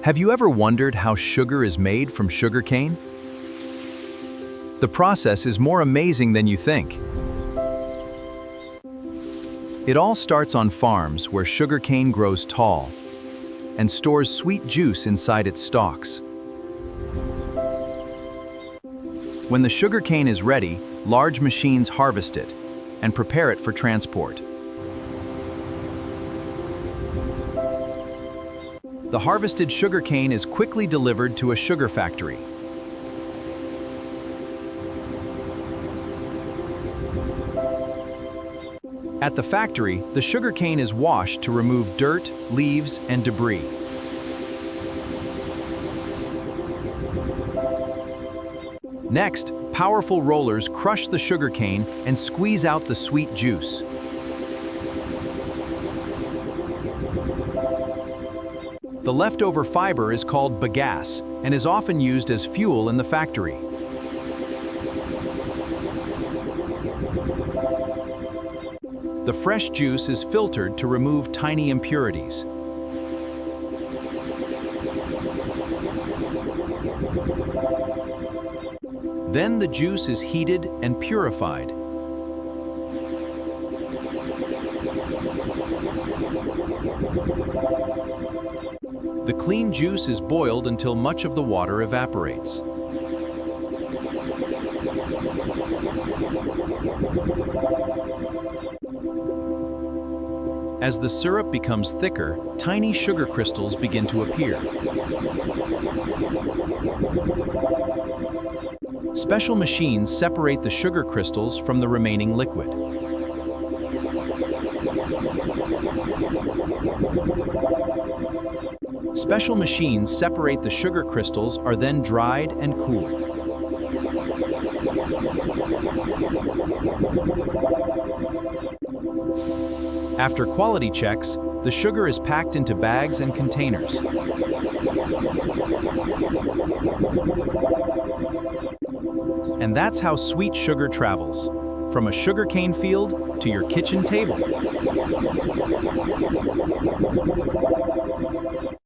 Have you ever wondered how sugar is made from sugarcane? The process is more amazing than you think. It all starts on farms where sugarcane grows tall and stores sweet juice inside its stalks. When the sugarcane is ready, large machines harvest it and prepare it for transport. The harvested sugarcane is quickly delivered to a sugar factory. At the factory, the sugarcane is washed to remove dirt, leaves, and debris. Next, powerful rollers crush the sugarcane and squeeze out the sweet juice. The leftover fiber is called bagasse and is often used as fuel in the factory. The fresh juice is filtered to remove tiny impurities. Then the juice is heated and purified. The clean juice is boiled until much of the water evaporates. As the syrup becomes thicker, tiny sugar crystals begin to appear. Special machines separate the sugar crystals from the remaining liquid. Special machines separate the sugar crystals are then dried and cooled. After quality checks, the sugar is packed into bags and containers. And that's how sweet sugar travels, from a sugarcane field to your kitchen table.